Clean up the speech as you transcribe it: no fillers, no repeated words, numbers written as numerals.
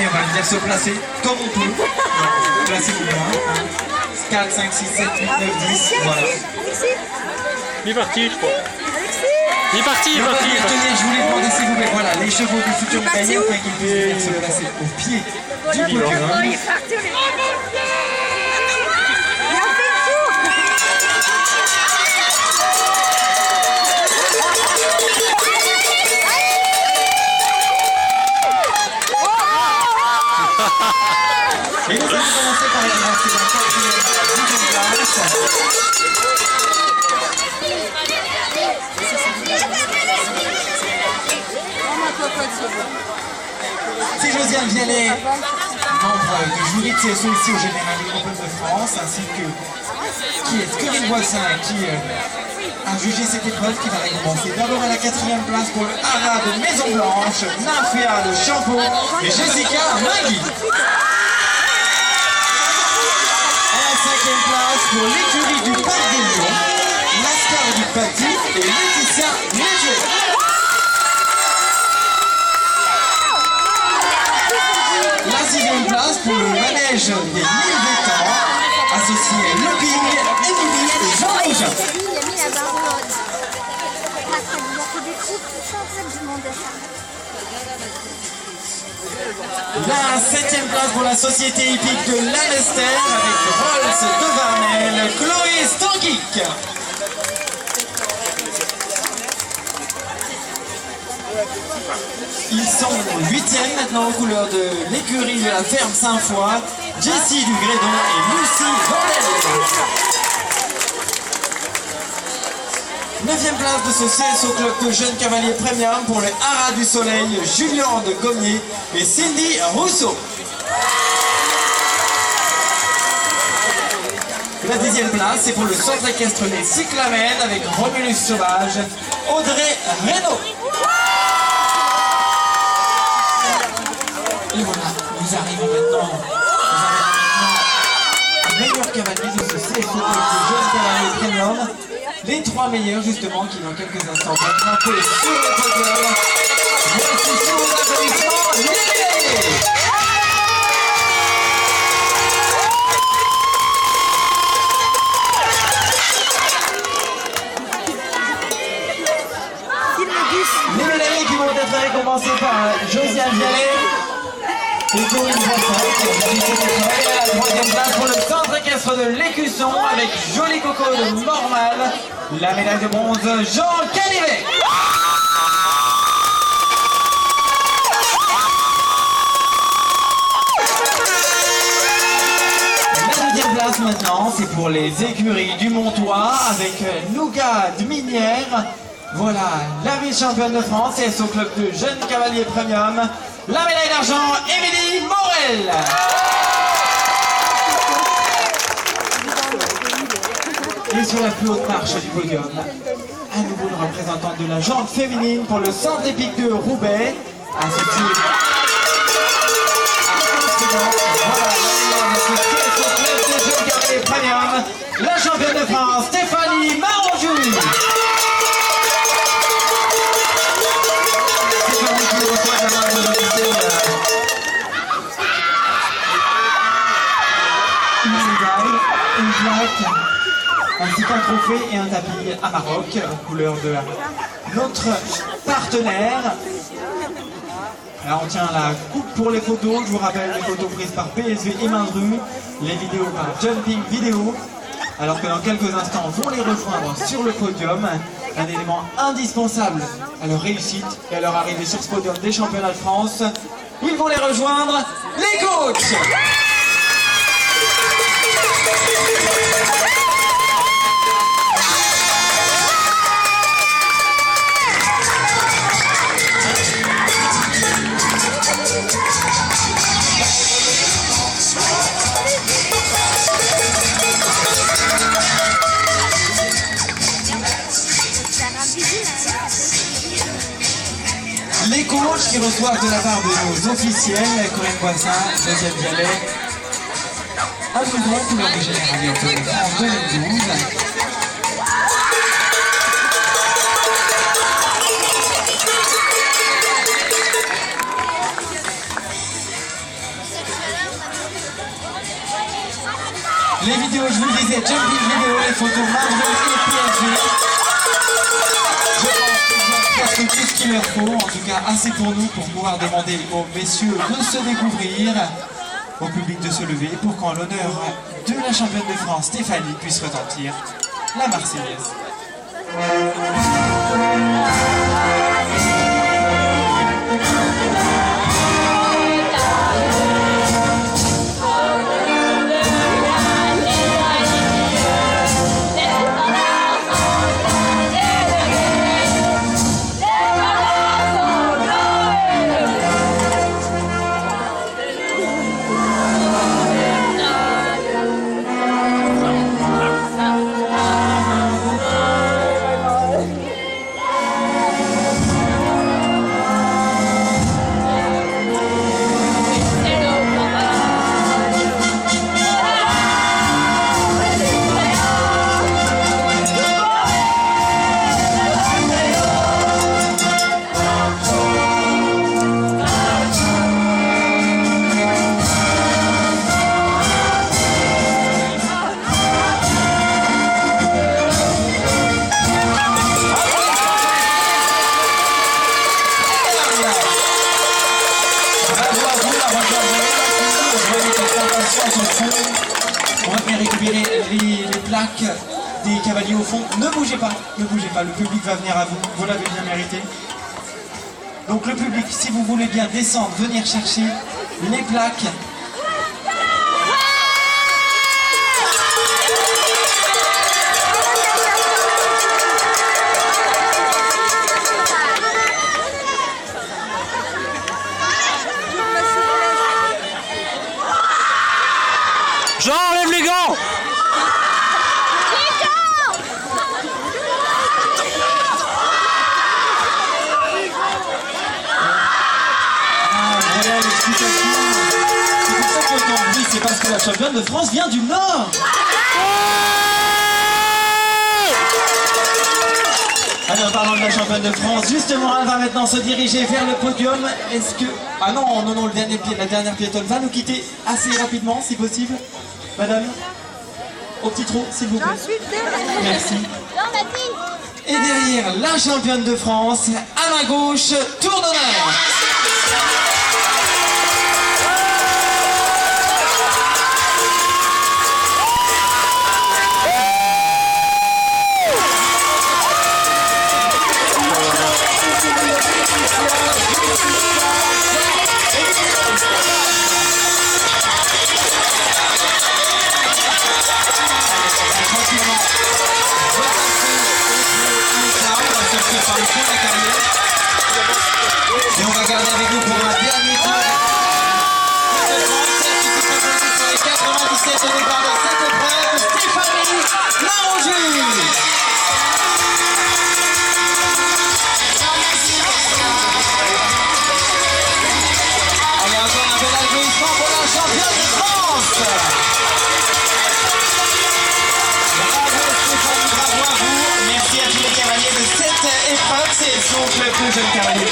Allez, on va venir se placer comme on peut. Donc, placez-vous bien. 4, 5, 6, 7, 8, 9, 10. Voilà. Il est parti, je crois. Il est parti, il est parti. Tenez, je voulais demander s'il vous plaît, voilà, les chevaux du futur médaillé afin qu'ils puissent venir se placer au pied du podium. Il est parti, on est... Et nous allons commencer par la grâce de la c'est Josiane Vialet, membre du jury de CSO ici au Général Open de France, ainsi que qui est Corinne Boissin qui a jugé cette épreuve qui va récompenser d'abord à la 4e place pour le Hara de Maison Blanche, Nymphéa de Champeau et Jessica Mingui. À la 5e place pour l'écurie du Parc des Lions, Lascar du Paty et Laetitia Léger. La 6e place pour le manège des 1000 Bétans, associé Loping, Émilie et Jean Mougin. La 7e place pour la société hippique de Lanester avec Rolls de Varnel, Chloé Stanguic. Ils sont 8e maintenant aux couleurs de l'écurie de la ferme Saint-Foy, Jessie du Grédon et Lucie Vandel. 9e place de ce CSO Club de Jeunes Cavaliers Premium pour le Hara du Soleil, Julien de Gommier et Cindy Rousseau. La 10e place, c'est pour le centre équestre des Cyclamènes avec Romulus Sauvage, Audrey Reynaud. Et voilà, nous arrivons maintenant au meilleur cavalier de ce CSO Club de Jeunes Cavaliers Premium. Les 3 meilleurs justement qui dans quelques instants vont grimper sur le podium. Voici sous vos applaudissements les médaillés. Les médaillés qui vont être récompensés par Josiane Vialet et Corinne Boissin qui ont gagné cette épreuve à la 3e place pour le centre équestre de l'Écusson avec Joli Coco de Mormal. La médaille de bronze, Jean Canivet. La 2e place maintenant, c'est pour les écuries du Montois avec Nougat de Minière. Voilà, la vice-championne de France et au club de Jeunes Cavaliers Premium. La médaille d'argent, Émilie Morel. Et sur la plus haute marche du podium, à nouveau une représentante de la jante féminine pour le centre épique de Roubaix, associé à la championne de France, Stéphanie Maronjou. Stéphanie qui reçoit la main de une médaille, une plaque, ainsi qu'un trophée et un tapis à Maroc, couleur de notre partenaire. Alors on tient la coupe pour les photos, je vous rappelle les photos prises par PSV et Mindru, les vidéos par Jumping Vidéo, alors que dans quelques instants vont les rejoindre sur le podium, un élément indispensable à leur réussite et à leur arrivée sur ce podium des championnats de France. Ils vont les rejoindre, les coachs. Les coachs qui reçoivent de la part de nos officiels, Corinne Boissin, Josiane Vialet, un mouvement couleur de Général Open de France 2012. Les vidéos, je vous le disais, jumping vidéo, les photos Marvel et PSG. Je pense qu'ils ont presque tout ce qu'il leur faut, en tout cas assez pour nous, pour pouvoir demander aux messieurs de se découvrir, au public de se lever, pour qu'en l'honneur de la championne de France, Stéphanie, puisse retentir la Marseillaise. On va bien récupérer les plaques des cavaliers au fond. Ne bougez pas, le public va venir à vous, vous l'avez bien mérité. Donc le public, si vous voulez bien descendre, venir chercher les plaques. Jean, enlève les gants! Voilà l'explication. C'est pour ça qu'on entend bruit, c'est parce que la championne de France vient du Nord. Allez, en parlant de la championne de France, justement, elle va maintenant se diriger vers le podium. Est-ce que... Ah non, la dernière piétonne va nous quitter assez rapidement, si possible. Madame, au petit trot, s'il vous plaît. Merci. Et derrière, la championne de France, à ma gauche, tour d'honneur. Et on va garder avec nous pour un dernier tour. Sur les 97 au départ de cette épreuve, Stéphanie Larougie. Allez, encore un bel applaudissement pour la championne de France. Bravo Stéphanie, bravo à vous. Merci à tous les cavaliers de cette épreuve. C'est donc le plus jeune cavalier.